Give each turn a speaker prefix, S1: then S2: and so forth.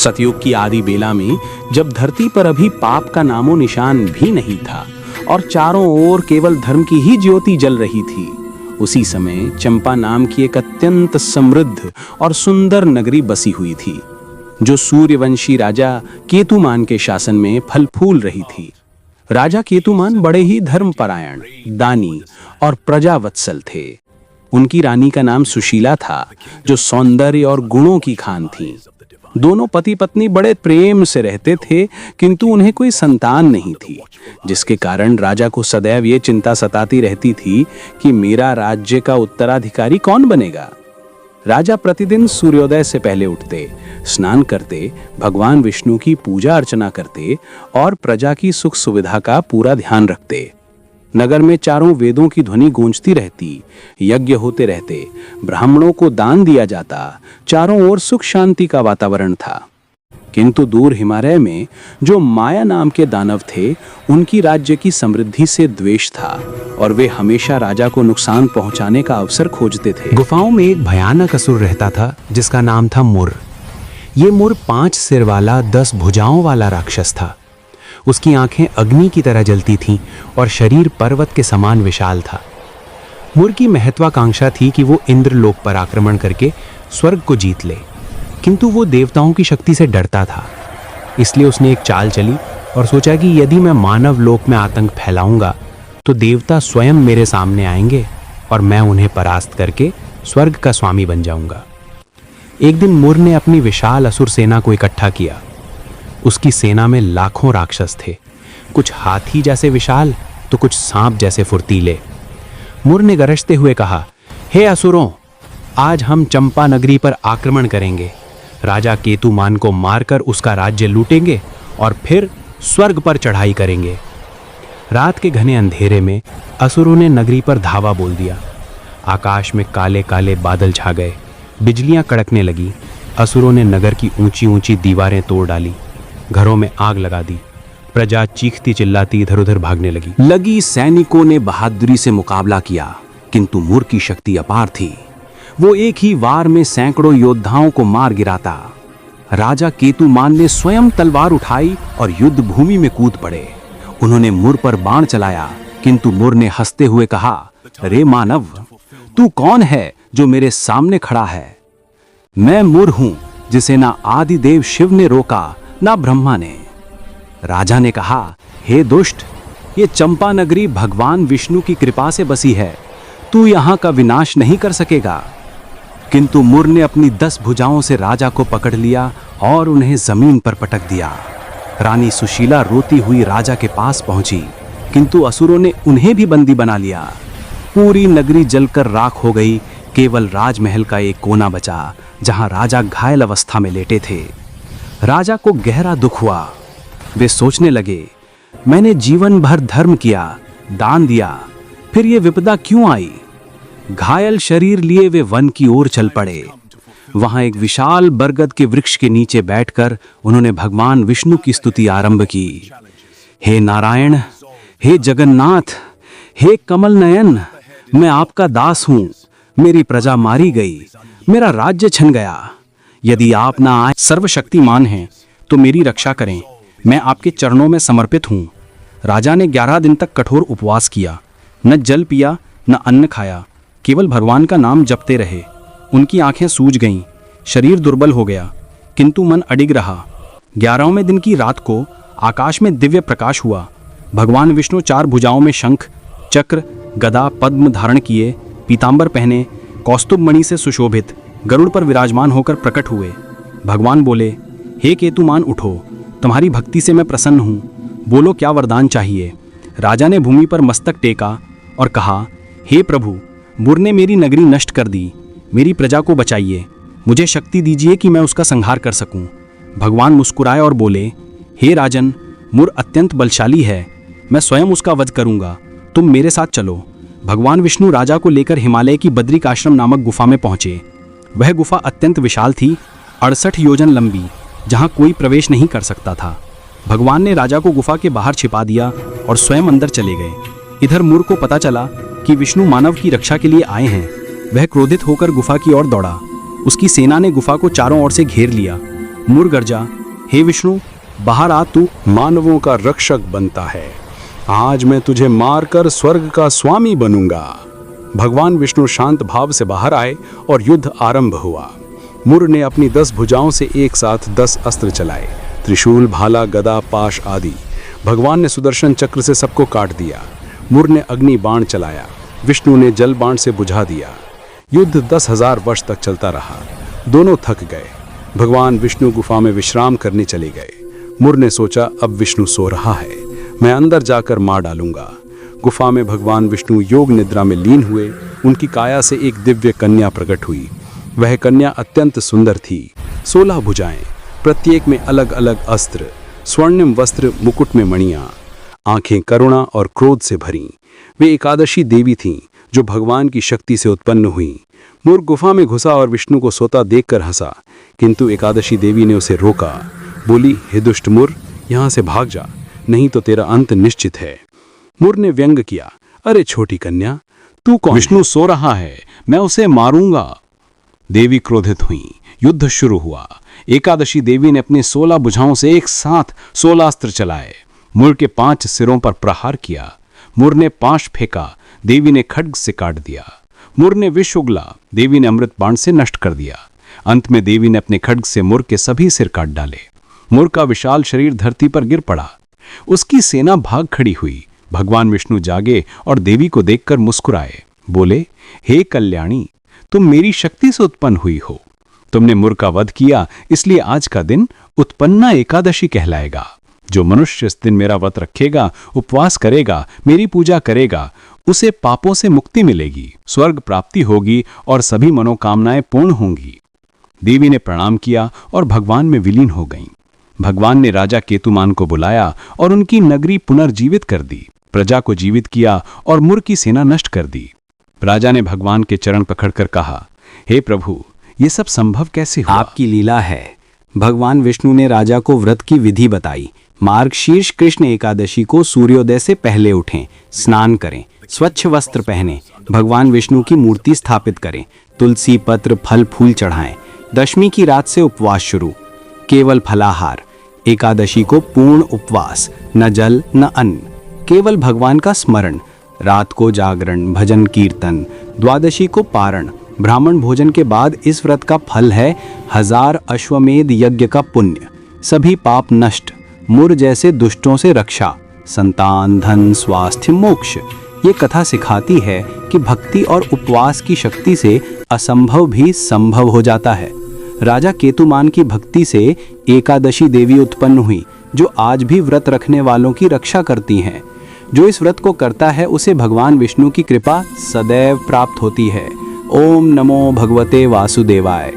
S1: सतयुग की आदि बेला में जब धरती पर अभी पाप का नामो निशान भी नहीं था और चारों ओर केवल धर्म की ही ज्योति जल रही थी, उसी समय चंपा नाम की एक अत्यंत समृद्ध और सुंदर नगरी बसी हुई थी, जो सूर्यवंशी राजा केतुमान के शासन में फल फूल रही थी। राजा केतुमान बड़े ही धर्मपरायण, दानी और प्रजावत्सल थे। उनकी रानी का नाम सुशीला था, जो सौंदर्य और गुणों की खान थी। दोनों पति पत्नी बड़े प्रेम से रहते थे, किंतु उन्हें कोई संतान नहीं थी, जिसके कारण राजा को सदैव ये चिंता सताती रहती थी कि मेरा राज्य का उत्तराधिकारी कौन बनेगा। राजा प्रतिदिन सूर्योदय से पहले उठते, स्नान करते, भगवान विष्णु की पूजा अर्चना करते और प्रजा की सुख सुविधा का पूरा ध्यान रखते। नगर में चारों वेदों की ध्वनि गूंजती रहती, यज्ञ होते रहते, ब्राह्मणों को दान दिया जाता, चारों ओर सुख शांति का वातावरण था। किंतु दूर हिमालय में जो माया नाम के दानव थे, उनकी राज्य की समृद्धि से द्वेष था और वे हमेशा राजा को नुकसान पहुंचाने का अवसर खोजते थे।
S2: गुफाओं में एक भयानक असुर रहता था, जिसका नाम था मुर। ये मुर 5 सिर वाला 10 भुजाओं वाला राक्षस था। उसकी आंखें अग्नि की तरह जलती थीं और शरीर पर्वत के समान विशाल था। मुर की महत्वाकांक्षा थी कि वो इंद्रलोक पर आक्रमण करके स्वर्ग को जीत ले, किंतु वो देवताओं की शक्ति से डरता था। इसलिए उसने एक चाल चली और सोचा कि यदि मैं मानव लोक में आतंक फैलाऊंगा तो देवता स्वयं मेरे सामने आएंगे और मैं उन्हें परास्त करके स्वर्ग का स्वामी बन जाऊंगा। एक दिन मुर ने अपनी विशाल असुर सेना को इकट्ठा किया। उसकी सेना में लाखों राक्षस थे, कुछ हाथी जैसे विशाल तो कुछ सांप जैसे फुर्तीले। मुर ने गरजते हुए कहा, हे असुरों, आज हम चंपा नगरी पर आक्रमण करेंगे। राजा केतुमान को मारकर उसका राज्य लूटेंगे और फिर स्वर्ग पर चढ़ाई करेंगे। रात के घने अंधेरे में असुरों ने नगरी पर धावा बोल दिया। आकाश में काले काले बादल छा गए, बिजलियां कड़कने लगी। असुरों ने नगर की ऊंची ऊंची दीवारें तोड़ डाली, घरों में आग लगा दी। प्रजा चीखती चिल्लाती इधर उधर भागने लगी।
S1: सैनिकों ने बहादुरी से मुकाबला किया, किंतु मुर की शक्ति अपार थी। वो एक ही वार में सैकड़ों योद्धाओं को मार गिराता। राजा केतुमान ने स्वयं तलवार उठाई और युद्ध भूमि में कूद पड़े। उन्होंने मुर पर बाण चलाया, किंतु मुर ने हंसते हुए कहा, रे मानव, तू कौन है जो मेरे सामने खड़ा है? मैं मुर हूं, जिसे ना आदिदेव शिव ने रोका ना ब्रह्मा ने। राजा ने कहा, हे दुष्ट, ये चंपा नगरी भगवान विष्णु की कृपा से बसी है, तू यहाँ का विनाश नहीं कर सकेगा। किंतु मुर ने अपनी 10 भुजाओं से राजा को पकड़ लिया और उन्हें जमीन पर पटक दिया। रानी सुशीला रोती हुई राजा के पास पहुंची, किंतु असुरों ने उन्हें भी बंदी बना लिया। पूरी नगरी जलकर राख हो गई, केवल राजमहल का एक कोना बचा, जहां राजा घायल अवस्था में लेटे थे। राजा को गहरा दुख हुआ। वे सोचने लगे, मैंने जीवन भर धर्म किया, दान दिया, फिर ये विपदा क्यों आई? घायल शरीर लिए वे वन की ओर चल पड़े। वहां एक विशाल बरगद के वृक्ष के नीचे बैठकर उन्होंने भगवान विष्णु की स्तुति आरंभ की। हे नारायण, हे जगन्नाथ, हे कमल नयन, मैं आपका दास हूं। मेरी प्रजा मारी गई, मेरा राज्य छिन गया। यदि आप ना आए, सर्वशक्तिमान हैं, तो मेरी रक्षा करें। मैं आपके चरणों में समर्पित हूँ। राजा ने 11 दिन तक कठोर उपवास किया, न जल पिया न अन्न खाया, केवल भगवान का नाम जपते रहे। उनकी आंखें सूज गईं, शरीर दुर्बल हो गया, किंतु मन अडिग रहा। 11वें दिन की रात को आकाश में दिव्य प्रकाश हुआ। भगवान विष्णु 4 भुजाओं में शंख, चक्र, गदा, पद्म धारण किए, पीतांबर पहने, कौस्तुभ मणि से सुशोभित गरुड़ पर विराजमान होकर प्रकट हुए। भगवान बोले, हे केतुमान, उठो, तुम्हारी भक्ति से मैं प्रसन्न हूँ, बोलो क्या वरदान चाहिए। राजा ने भूमि पर मस्तक टेका और कहा, हे प्रभु, मुर ने मेरी नगरी नष्ट कर दी, मेरी प्रजा को बचाइए, मुझे शक्ति दीजिए कि मैं उसका संहार कर सकूं। भगवान मुस्कुराए और बोले, हे राजन, मुर अत्यंत बलशाली है, मैं स्वयं उसका वध करूंगा, तुम मेरे साथ चलो। भगवान विष्णु राजा को लेकर हिमालय की बद्रिकाश्रम नामक गुफा में पहुंचे। वह गुफा अत्यंत विशाल थी, 68 योजन लंबी, जहां कोई प्रवेश नहीं कर सकता था। भगवान ने राजा को गुफा के बाहर छिपा दिया और स्वयं अंदर चले गए। इधर मुर को पता चला कि विष्णु मानव की रक्षा के लिए आए हैं। वह क्रोधित होकर गुफा की ओर दौड़ा। उसकी सेना ने गुफा को चारों ओर से घेर लिया। मुर गर्जा, हे विष्णु बाहर आ, तू
S3: मानवों का रक्षक बनता है। आज मैं तुझे मारकर स्वर्ग का स्वामी बनूंगा। भगवान विष्णु शांत भाव से बाहर आए और युद्ध आरंभ हुआ। मुर ने अपनी 10 भुजाओं से एक साथ 10 अस्त्र चलाए, त्रिशूल, भाला, गदा, पाश आदि। भगवान ने सुदर्शन चक्र से सबको काट दिया। मुर ने अग्नि बाण चलाया, विष्णु ने जल बाण से बुझा दिया। युद्ध 10,000 वर्ष तक चलता रहा। दोनों थक गए। भगवान विष्णु गुफा में विश्राम करने चले गए। मुर ने सोचा, अब विष्णु सो रहा है, मैं अंदर जाकर मार डालूंगा। गुफा में भगवान विष्णु योग निद्रा में लीन हुए। उनकी काया से एक दिव्य कन्या प्रकट हुई। वह कन्या अत्यंत सुंदर थी। 16 भुजाएं, प्रत्येक में अलग अलग अस्त्र, स्वर्णिम वस्त्र, मुकुट में मणियां, आंखें करुणा और क्रोध से भरीं। वे एकादशी देवी थीं जो भगवान की शक्ति से उत्पन्न हुई। मुर गुफा में घुसा और विष्णु को सोता देखकर हंसा, किंतु एकादशी देवी ने उसे रोका। बोली, हे दुष्ट मुर, यहाँ से भाग जा, नहीं तो तेरा अंत निश्चित है। मुर ने व्यंग किया, अरे छोटी कन्या, तू कौन?
S1: विष्णु सो रहा है, मैं उसे मारूंगा। देवी क्रोधित हुई। युद्ध शुरू हुआ। एकादशी देवी ने अपनी 16 भुजाओं से एक साथ 16 अस्त्र चलाए। मुर के 5 सिरों पर प्रहार किया। मुर ने पाश फेंका, देवी ने खड्ग से काट दिया। मुर ने विष उगला, देवी ने अमृत बाण से नष्ट कर दिया। अंत में देवी ने अपने खड्ग से मुर के सभी सिर काट डाले। मुर का विशाल शरीर धरती पर गिर पड़ा। उसकी सेना भाग खड़ी हुई। भगवान विष्णु जागे और देवी को देखकर मुस्कुराए। बोले, हे कल्याणी, तुम मेरी शक्ति से उत्पन्न हुई हो। तुमने मुर का वध किया, इसलिए आज का दिन उत्पन्ना एकादशी कहलाएगा। जो मनुष्य इस दिन मेरा व्रत रखेगा, उपवास करेगा, मेरी पूजा करेगा, उसे पापों से मुक्ति मिलेगी, स्वर्ग प्राप्ति होगी और सभी मनोकामनाएं पूर्ण होंगी। देवी ने प्रणाम किया और भगवान में विलीन हो गईं। भगवान ने राजा केतुमान को बुलाया और उनकी नगरी पुनर्जीवित कर दी। प्रजा को जीवित किया और मुर की सेना नष्ट कर दी। राजा ने भगवान के चरण पकड़कर कहा, हे प्रभु, ये सब संभव कैसे हुआ?
S2: आपकी लीला है। भगवान विष्णु ने राजा को व्रत की विधि बताई। मार्गशीर्ष कृष्ण एकादशी को सूर्योदय से पहले उठें, स्नान करें, स्वच्छ वस्त्र पहनें, भगवान विष्णु की मूर्ति स्थापित करें, तुलसी पत्र फल फूल चढ़ाएं। दशमी की रात से उपवास शुरू, केवल फलाहार। एकादशी को पूर्ण उपवास, न जल न अन्न, केवल भगवान का स्मरण। रात को जागरण, भजन कीर्तन। द्वादशी को पारण, ब्राह्मण भोजन के बाद इस व्रत का फल है 1000 अश्वमेध यज्ञ का पुण्य। सभी पाप नष्ट, मुर जैसे दुष्टों से रक्षा, संतान, धन, स्वास्थ्य, मोक्ष। ये कथा सिखाती है कि भक्ति और उपवास की शक्ति से असंभव भी संभव हो जाता है। राजा केतुमान की भक्ति से एकादशी देवी उत्पन्न हुई, जो आज भी व्रत रखने वालों की रक्षा करती हैं। जो इस व्रत को करता है उसे भगवान विष्णु की कृपा सदैव प्राप्त होती है। ओम नमो भगवते वासुदेवाय।